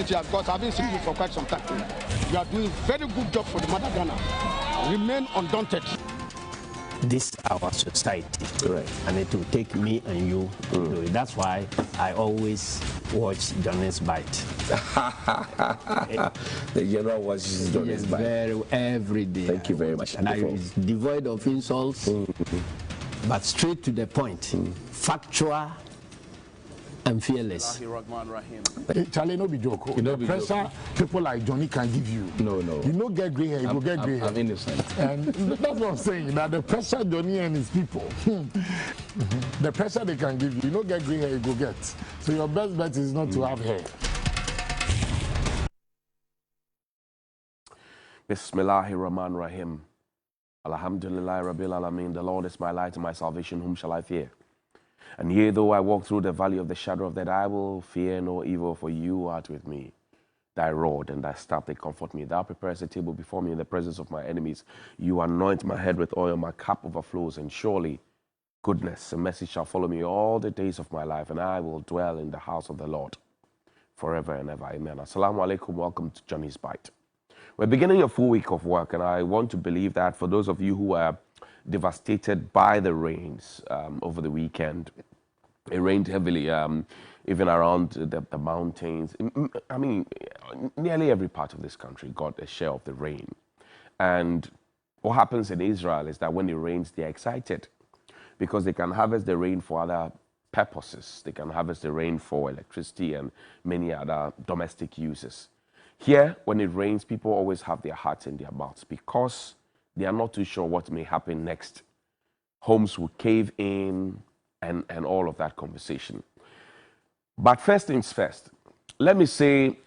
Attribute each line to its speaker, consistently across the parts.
Speaker 1: it here because I've been seeing you for quite some time. You are doing a very good job for the mother Ghana. Remain undaunted.
Speaker 2: This is our society,
Speaker 3: correct,
Speaker 2: and it will take me and you to do it. That's why I always watch Johnnie's Bite.
Speaker 3: The general watches Johnnie's Bite
Speaker 2: every day.
Speaker 3: Thank you very much.
Speaker 2: And it's devoid of insults, but straight to the point, factual and fearless.
Speaker 4: Charlie, no be joke. The pressure people like Johnnie can give you.
Speaker 3: No.
Speaker 4: You know, get grey hair, you go get grey hair.
Speaker 3: I'm innocent.
Speaker 4: And that's what I'm saying. That the pressure Johnnie and his people, the pressure they can give you, you know, get grey hair, you go get. So your best bet is not to have hair.
Speaker 5: Bismillahirrahmanirrahim. Alhamdulillah Rabbil Alameen. The Lord is my light and my salvation. Whom shall I fear? And yea, though I walk through the valley of the shadow of death, I will fear no evil, for you art with me. Thy rod and thy staff, they comfort me. Thou preparest a table before me in the presence of my enemies. You anoint my head with oil, my cup overflows, and surely goodness and mercy shall follow me all the days of my life, and I will dwell in the house of the Lord forever and ever. Amen. Assalamu alaikum. Welcome to Johnnie's Bite. We're beginning a full week of work, and I want to believe that for those of you who are devastated by the rains over the weekend. It rained heavily, even around the mountains. I mean, nearly every part of this country got a share of the rain. And what happens in Israel is that when it rains, they're excited because they can harvest the rain for other purposes. They can harvest the rain for electricity and many other domestic uses. Here, when it rains, people always have their hearts in their mouths because they are not too sure what may happen next. Homes will cave in and all of that conversation. But first things first, let me say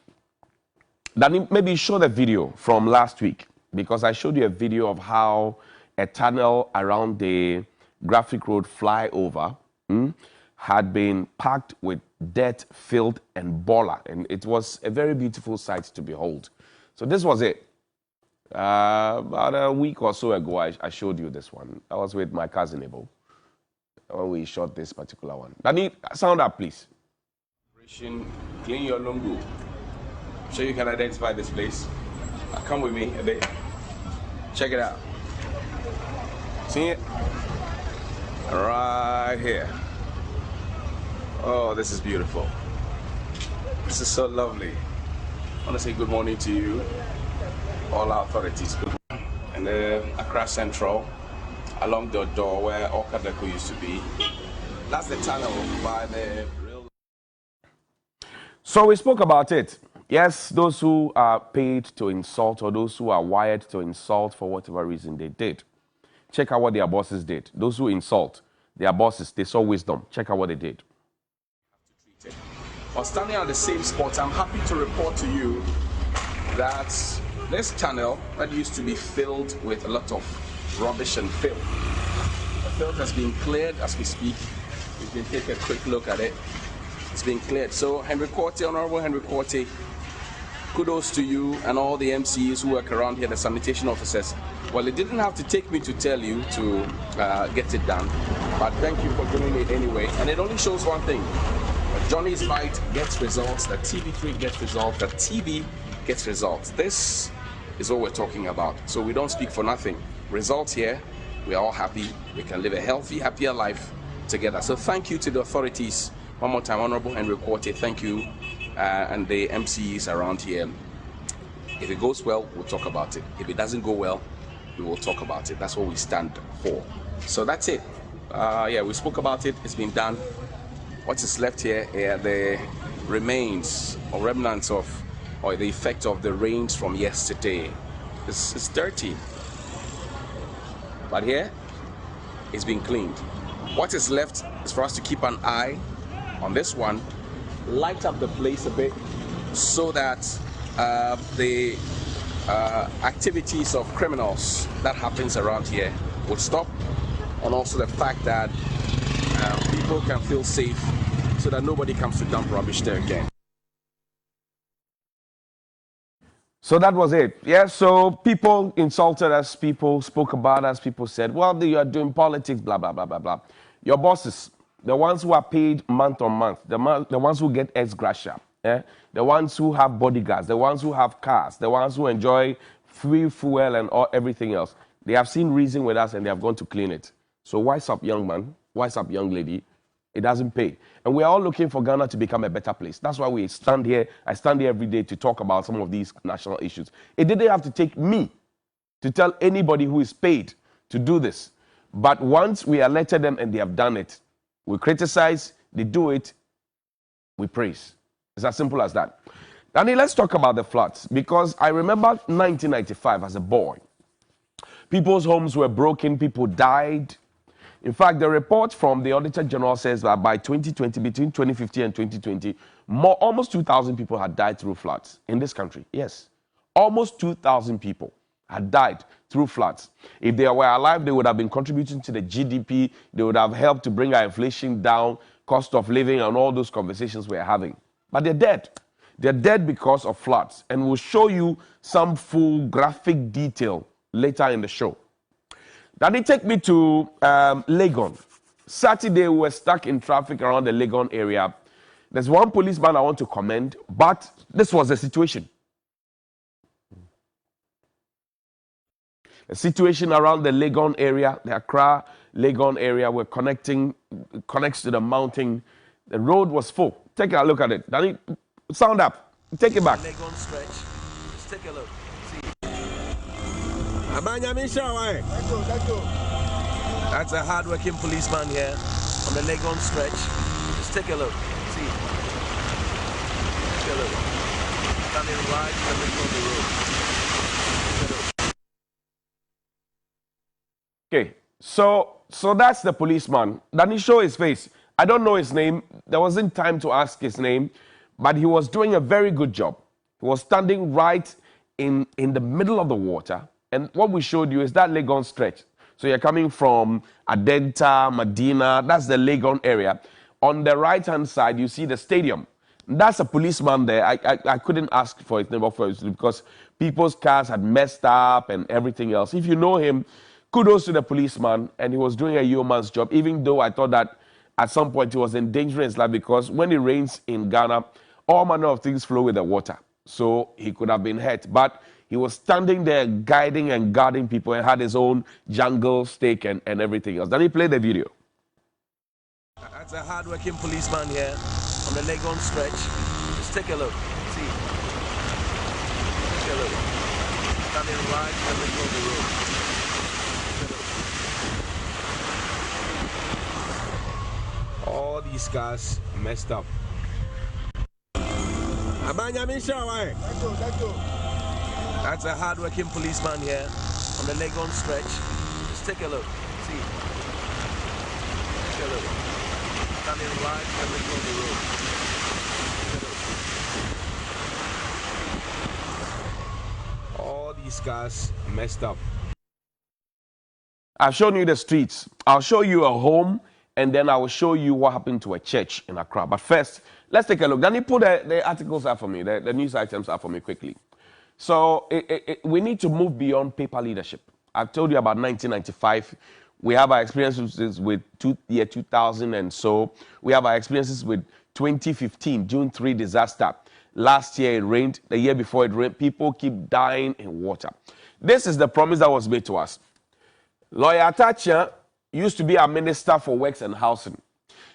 Speaker 5: that maybe show the video from last week, because I showed you a video of how a tunnel around the Graphic Road flyover had been packed with dirt, filth, and bola. And it was a very beautiful sight to behold. So this was it. About a week or so ago, I showed you this one. I was with my cousin Ebo when we shot this particular one. Danny, sound up, please.
Speaker 6: Clean your lungu so you can identify this place. Come with me a bit. Check it out. See it? Right here. Oh, this is beautiful. This is so lovely. I want to say good morning to you, all our authorities. Good morning. And Accra Central, along the door where Okadeko used to be. That's the tunnel by the rail.
Speaker 5: So we spoke about it. Yes, those who are paid to insult or those who are wired to insult for whatever reason they did. Check out what their bosses did. Those who insult their bosses, they saw wisdom. Check out what they did.
Speaker 6: While standing at the same spot, I'm happy to report to you that this tunnel that used to be filled with a lot of rubbish and filth, the filth has been cleared as we speak. You can take a quick look at it. It's been cleared. So Henry Quarty, Honorable Henry Quarty, kudos to you and all the MCs who work around here, the sanitation officers. Well, it didn't have to take me to tell you to get it done, but thank you for doing it anyway. And it only shows one thing. Johnnie's Bite gets results, the TV3 gets results, the TV gets results. This is what we're talking about. So we don't speak for nothing. Results here, we're all happy. We can live a healthy, happier life together. So thank you to the authorities. One more time, Honorable Henry Quarty, thank you, and the MCs around here. If it goes well, we'll talk about it. If it doesn't go well, we will talk about it. That's what we stand for. So that's it. Yeah, we spoke about it. It's been done. What is left here are the remains or remnants of, or the effect of the rains from yesterday. It's dirty. But here, it's been cleaned. What is left is for us to keep an eye on this one, light up the place a bit so that the activities of criminals that happens around here would stop, and also the fact that people can feel safe so that nobody comes to dump rubbish there again.
Speaker 5: So that was it. Yeah, so people insulted us, people spoke about us, people said, well, you are doing politics, blah, blah, blah, blah, blah. Your bosses, the ones who are paid month on month, the ones who get ex gratia the ones who have bodyguards, the ones who have cars, the ones who enjoy free fuel and everything else. They have seen reason with us and they have gone to clean it. So wise up, young man. Wise up, young lady. It doesn't pay. And we are all looking for Ghana to become a better place. That's why we stand here. I stand here every day to talk about some of these national issues. It didn't have to take me to tell anybody who is paid to do this. But once we alerted them and they have done it, we criticize, they do it, we praise. It's as simple as that. Danny, let's talk about the floods, because I remember 1995 as a boy. People's homes were broken, people died. In fact, the report from the Auditor General says that by 2020, between 2015 and 2020, almost 2,000 people had died through floods in this country. Yes, almost 2,000 people had died through floods. If they were alive, they would have been contributing to the GDP. They would have helped to bring our inflation down, cost of living, and all those conversations we're having. But they're dead. They're dead because of floods. And we'll show you some full graphic detail later in the show. Then they take me to Legon. Saturday, we were stuck in traffic around the Legon area. There's one policeman I want to commend, but this was the situation. The situation around the Legon area, the Accra Legon area, connects to the mountain. The road was full. Take a look at it. Danny, sound up. Take it back.
Speaker 3: Legon stretch. Let's take a look. That's a hard-working policeman here on the Legon stretch. Let's take a look. See. Take a look. Standing right in the middle of the road.
Speaker 5: Okay, so that's the policeman. Then he showed his face. I don't know his name. There wasn't time to ask his name, but he was doing a very good job. He was standing right in the middle of the water. And what we showed you is that Legon stretch. So you're coming from Adenta, Medina, that's the Legon area. On the right-hand side, you see the stadium. That's a policeman there. I couldn't ask for his name because people's cars had messed up and everything else. If you know him, kudos to the policeman, and he was doing a yeoman's job, even though I thought that at some point he was endangering his life, because when it rains in Ghana, all manner of things flow with the water. So he could have been hurt. But he was standing there guiding and guarding people and had his own jungle stake and everything else. Then he played the video.
Speaker 3: That's a hard-working policeman here on the Legon stretch. Let's take a look. See. Take a look. Standing right in the middle of the road. All these cars messed up. That's a hard-working policeman here on the Legon stretch. Let's take a look. See. Take a look. Standing right in the middle of the road. All these cars messed up.
Speaker 5: I've shown you the streets. I'll show you a home, and then I will show you what happened to a church in Accra. But first, let's take a look. Danny, put the articles up for me, the news items up for me quickly. So we need to move beyond paper leadership. I've told you about 1995. We have our experiences with year 2000 and so. We have our experiences with 2015, June 3 disaster. Last year it rained. The year before it rained. People keep dying in water. This is the promise that was made to us. Lawyer Atachia used to be our Minister for Works and Housing.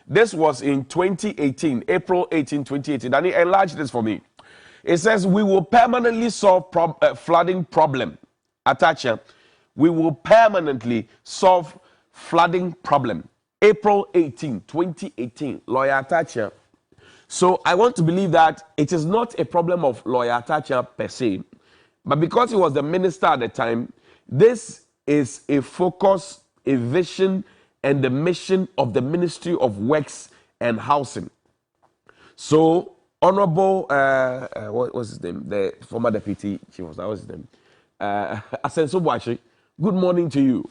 Speaker 5: This was in 2018, April 18, 2018. And he enlarged this for me. It says, we will permanently solve flooding problem. Atachia, we will permanently solve flooding problem. April 18, 2018, Lawyer Atachia. So I want to believe that it is not a problem of Lawyer Atachia per se, but because he was the minister at the time, this is a focus, a vision, and the mission of the Ministry of Works and Housing. So, Honorable, what was his name? The former deputy chief, what was his name? Asenso Boachi, good morning to you.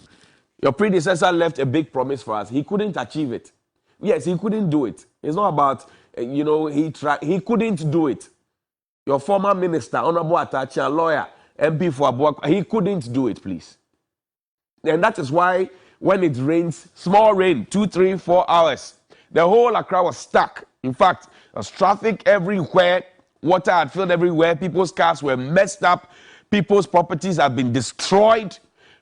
Speaker 5: Your predecessor left a big promise for us. He couldn't achieve it. Yes, he couldn't do it. It's not about, he tried. He couldn't do it. Your former minister, Honorable Atachia, lawyer, MP for Abuak, he couldn't do it, please. And that is why when it rains, small rain, 2, 3, 4 hours, the whole Accra was stuck. In fact, there's traffic everywhere, water had filled everywhere, people's cars were messed up, people's properties have been destroyed,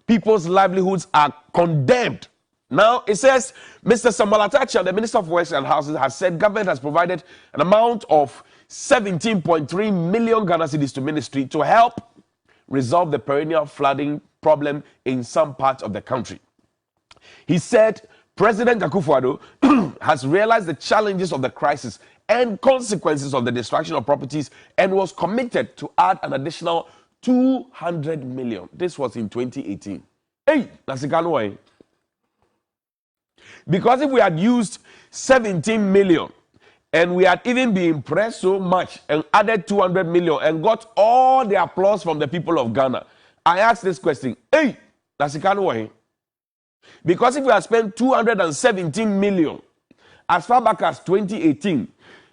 Speaker 5: people's livelihoods are condemned. Now, it says, Mr. Samuel Atacha, the Minister of Works and Housing, has said government has provided an amount of 17.3 million Ghana cedis to ministry to help resolve the perennial flooding problem in some parts of the country. He said President Akufo-Addo has realized the challenges of the crisis and consequences of the destruction of properties and was committed to add an additional 200 million. This was in 2018. Hey, Nasikano. Because if we had used 17 million and we had even been impressed so much and added 200 million and got all the applause from the people of Ghana, I asked this question, hey, Nasikano. Because if we had spent 217 million as far back as 2018,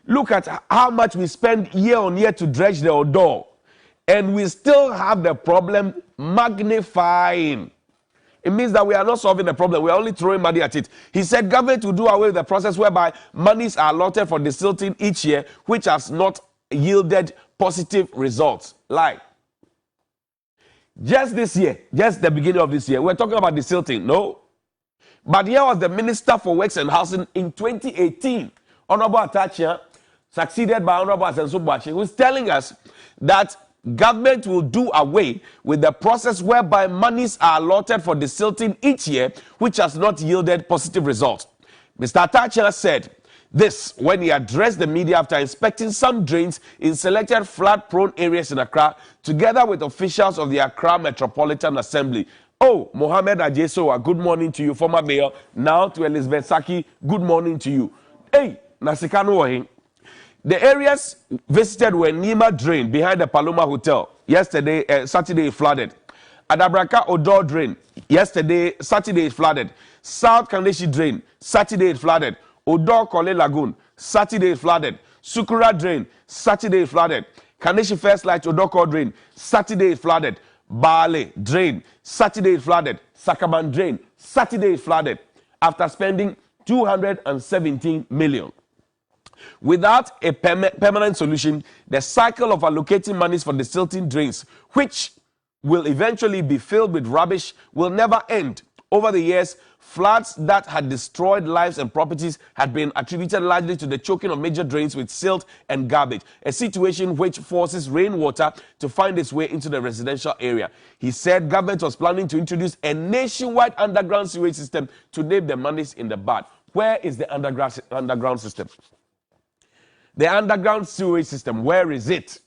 Speaker 5: look at how much we spend year on year to dredge the Odo, and we still have the problem magnifying. It means that we are not solving the problem. We are only throwing money at it. He said government will do away with the process whereby monies are allotted for desilting each year, which has not yielded positive results. Like, just this year, just the beginning of this year, we're talking about desilting. No. But here was the Minister for Works and Housing in 2018, Honorable Atacha, succeeded by Honorable Asenso Boakye, who is telling us that government will do away with the process whereby monies are allotted for desilting each year, which has not yielded positive results. Mr. Atacha said this when he addressed the media after inspecting some drains in selected flood-prone areas in Accra, together with officials of the Accra Metropolitan Assembly. Oh, Mohammed Ajesowa, good morning to you, former mayor. Now to Elizabeth Saki, good morning to you. Hey, Nasikano Wahin. The areas visited were Nima Drain behind the Paloma Hotel. Saturday flooded. Adabraka Odor Drain. Saturday flooded. South Kandeshi Drain. Saturday flooded. Odor Kole Lagoon. Saturday flooded. Sukura Drain. Saturday flooded. Kandeshi First Light Odoko Drain. Saturday flooded. Bale Drain. Saturday flooded. Sakaban Drain. Saturday flooded. After spending 217 million. Without a permanent solution, the cycle of allocating monies for desilting drains, which will eventually be filled with rubbish, will never end. Over the years, floods that had destroyed lives and properties had been attributed largely to the choking of major drains with silt and garbage, a situation which forces rainwater to find its way into the residential area. He said government was planning to introduce a nationwide underground sewage system to nip the monies in the bud. Where is the underground system? The underground sewage system, where is it?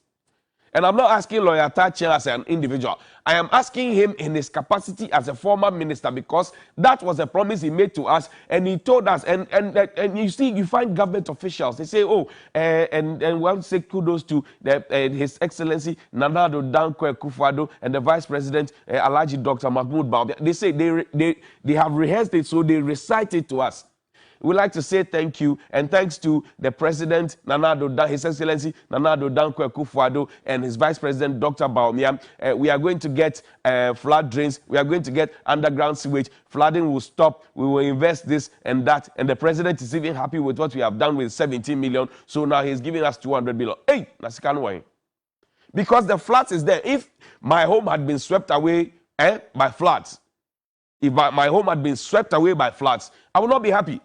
Speaker 5: And I'm not asking Lawyer Atacha as an individual. I am asking him in his capacity as a former minister, because that was a promise he made to us, and he told us. And you see, you find government officials, they say, oh, and we want to say kudos to His Excellency Nana Addo Dankwa Akufo-Addo and the Vice President Alhaji Dr. Mahmoud Bawumia. They say they have rehearsed it, so they recite it to us. We'd like to say thank you, and thanks to the President, His Excellency Nana Addo Dankwa Akufo-Addo, and his Vice President, Dr. Bawumia. We are going to get flood drains. We are going to get underground sewage. Flooding will stop. We will invest this and that. And the President is even happy with what we have done with 17 million. So now he's giving us 200 million. Hey, Nasikanway. Because the floods is there. If my home had been swept away by floods, if my home had been swept away by floods, I would not be happy.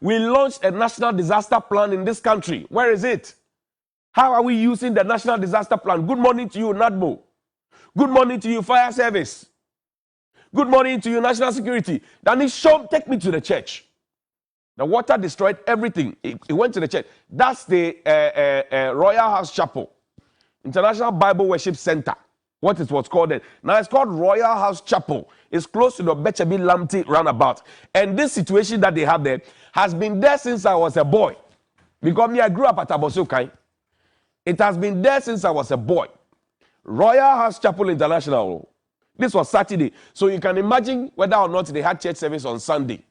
Speaker 5: We launched a national disaster plan in this country. Where is it? How are we using the national disaster plan? Good morning to you, NADMO. Good morning to you, Fire Service. Good morning to you, National Security. Then take me to the church. The water destroyed everything. It went to the church. That's the Royal House Chapel, International Bible Worship Center. What it was called then. Now it's called Royal House Chapel. It's close to the Bechabi Lamti roundabout. And this situation that they have there has been there since I was a boy. Because I grew up at Abosokai. It has been there since I was a boy. Royal House Chapel International. This was Saturday. So you can imagine whether or not they had church service on Sunday.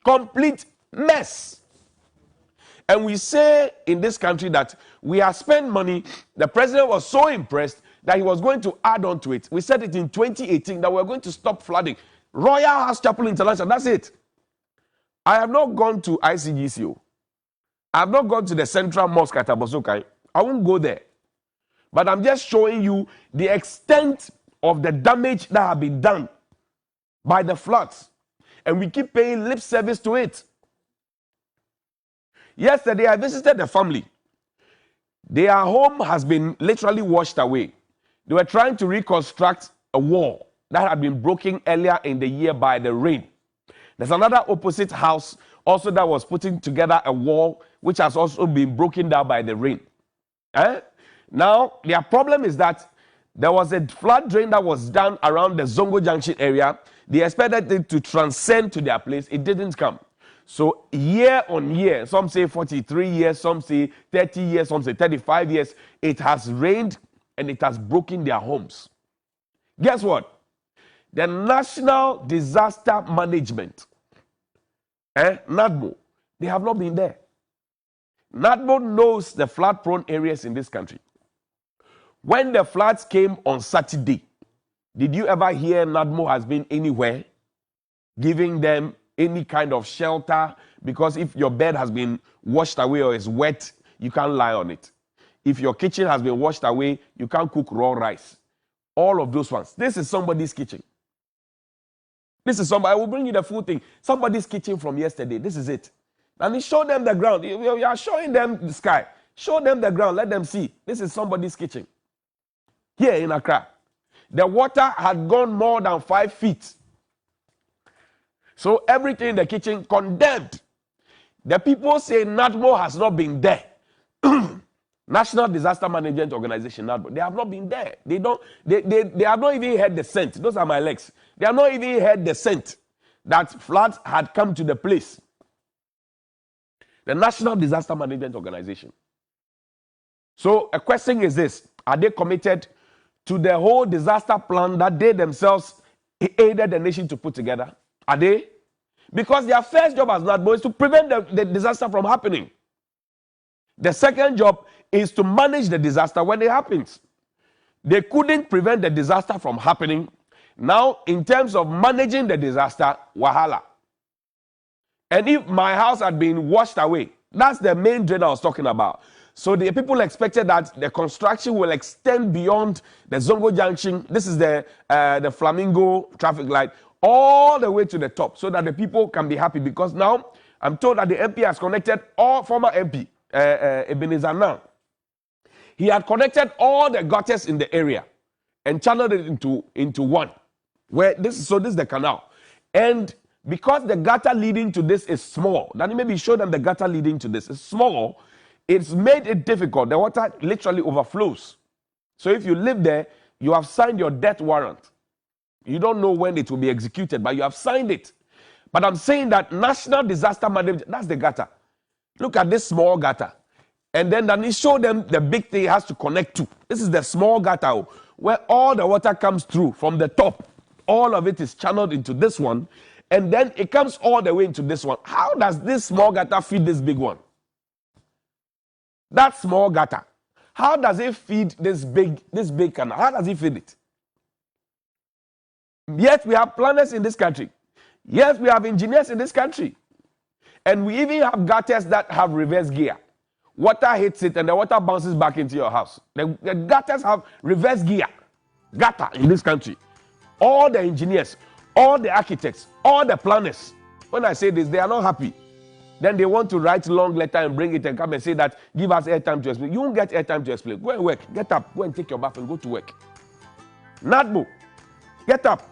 Speaker 5: Complete mess. And we say in this country that we have spent money. The president was so impressed that he was going to add on to it. We said it in 2018 that we were going to stop flooding. Royal House Chapel International, that's it. I have not gone to ICGCO. I've not gone to the central mosque at Abosokai. I won't go there. But I'm just showing you the extent of the damage that has been done by the floods. And we keep paying lip service to it. Yesterday, I visited the family. Their home has been literally washed away. They were trying to reconstruct a wall that had been broken earlier in the year by the rain. There's another opposite house also that was putting together a wall which has also been broken down by the rain. Now, their problem is that there was a flood drain that was done around the Zongo Junction area. They expected it to transcend to their place. It didn't come. So year on year, some say 43 years, some say 30 years, some say 35 years, it has rained and it has broken their homes. Guess what? The National Disaster Management, NADMO, they have not been there. NADMO knows the flood-prone areas in this country. When the floods came on Saturday, did you ever hear NADMO has been anywhere giving them any kind of shelter? Because if your bed has been washed away or is wet, you can't lie on it. If your kitchen has been washed away, you can't cook raw rice. All of those ones. This is somebody's kitchen. This is somebody. I will bring you the full thing. Somebody's kitchen from yesterday. This is it. And he showed them the ground. You are showing them the sky. Show them the ground. Let them see. This is somebody's kitchen. Here in Accra. The water had gone more than 5 feet. So everything in the kitchen condemned. The people say NADMO has not been there. National Disaster Management Organization, NADMO, they have not been there. They have not even heard the scent. Those are my legs. They have not even heard the scent that floods had come to the place. The National Disaster Management Organization. So a question is this: are they committed to the whole disaster plan that they themselves aided the nation to put together? Are they? Because their first job as NADMO is to prevent the disaster from happening. The second job is to manage the disaster when it happens. They couldn't prevent the disaster from happening. Now, in terms of managing the disaster, wahala. And if my house had been washed away, that's the main drain I was talking about. So the people expected that the construction will extend beyond the Zongo Junction. This is the Flamingo traffic light, all the way to the top, so that the people can be happy. Because now I'm told that the MP has connected all former MP, Ebenezer now. He had connected all the gutters in the area and channeled it into one. This is the canal. And because the gutter leading to this is small, then maybe show them the gutter leading to this is small, it's made it difficult. The water literally overflows. So if you live there, you have signed your death warrant. You don't know when it will be executed, but you have signed it. But I'm saying that National Disaster Management, that's the gutter. Look at this small gutter. And then he showed them the big thing it has to connect to. This is the small gutter where all the water comes through from the top. All of it is channeled into this one. And then it comes all the way into this one. How does this small gutter feed this big one? That small gutter. How does it feed this big canal? How does it feed it? Yet we have planners in this country. Yes, we have engineers in this country. And we even have gutters that have reverse gear. Water hits it and the water bounces back into your house. The gutters have reverse gear. Gutter in this country. All the engineers, all the architects, all the planners, when I say this, they are not happy. Then they want to write a long letter and bring it and come and say that, give us airtime to explain. You won't get airtime to explain. Go and work. Get up. Go and take your bath and go to work. NADMO, get up.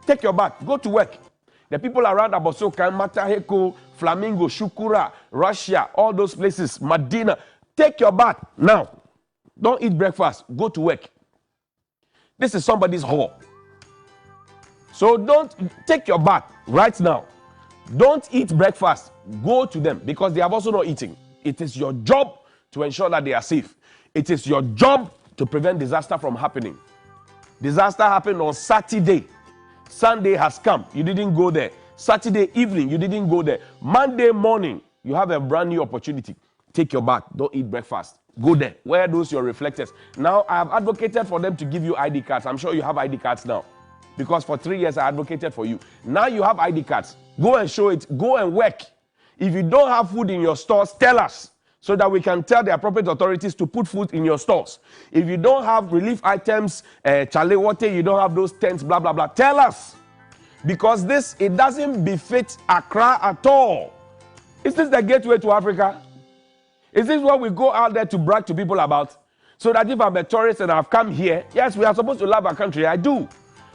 Speaker 5: Take your bath. Go to work. The people around Abosoka, Mataheko, Flamingo, Shukura, Russia, all those places, Medina, take your bath now. Don't eat breakfast. Go to work. This is somebody's hall. So don't take your bath right now. Don't eat breakfast. Go to them because they have also not eaten. It is your job to ensure that they are safe. It is your job to prevent disaster from happening. Disaster happened on Saturday. Sunday has come. You didn't go there. Saturday evening, you didn't go there. Monday morning, you have a brand new opportunity. Take your bath. Don't eat breakfast. Go there. Wear those your reflectors. Now, I have advocated for them to give you ID cards. I'm sure you have ID cards now. Because for 3 years, I advocated for you. Now you have ID cards. Go and show it. Go and work. If you don't have food in your stores, tell us. so that we can tell the appropriate authorities to put food in your stores. If you don't have relief items, chale water, you don't have those tents, blah, blah, blah, tell us. Because this, it doesn't befit Accra at all. Is this the gateway to Africa? Is this what we go out there to brag to people about? So that if I'm a tourist and I've come here, yes, we are supposed to love our country, I do.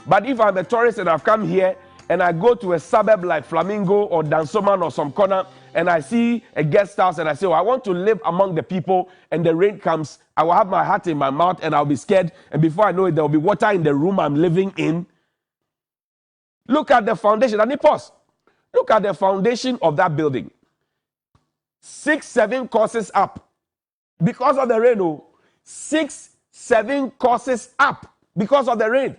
Speaker 5: But if I'm a tourist and I've come here and I go to a suburb like Flamingo or Dansoman or some corner and I see a guest house and I say, oh, I want to live among the people, and the rain comes, I will have my heart in my mouth and I'll be scared, and before I know it, there will be water in the room I'm living in. Look at the foundation. And pause. Look at the foundation of that building. 6, 7 courses up because of the rain. Oh, 6, 7 courses up because of the rain.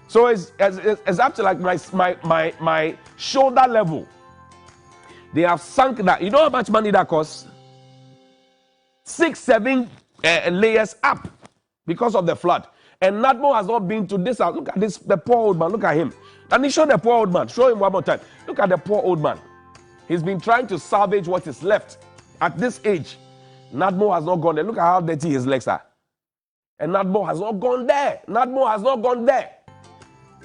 Speaker 5: So it's up to like my shoulder level. They have sunk that. You know how much money that costs? 6, 7 layers up because of the flood. And Nadmo has not been to this house. Look at this, the poor old man. Look at him. And he showed the poor old man. Show him one more time. Look at the poor old man. He's been trying to salvage what is left. At this age, Nadmo has not gone there. Look at how dirty his legs are. And Nadmo has not gone there. Nadmo has not gone there.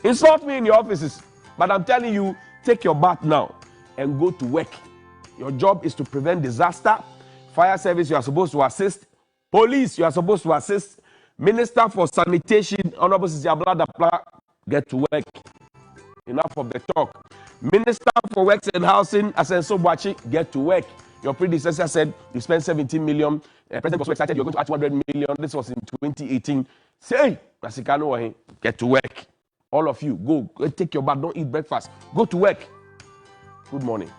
Speaker 5: Insult me in your offices. But I'm telling you, take your bath now and go to work. Your job is to prevent disaster. Fire service, you are supposed to assist. Police, you are supposed to assist. Minister for Sanitation, Honorable Sisyabla, get to work. Enough of the talk. Minister for Works and Housing, Asenso Boachi, get to work. Your predecessor said you spent 17 million. President was so excited you're going to add 200 million. This was in 2018. Say, Nasikano, get to work. All of you, go take your bath, don't eat breakfast. Go to work. Good morning.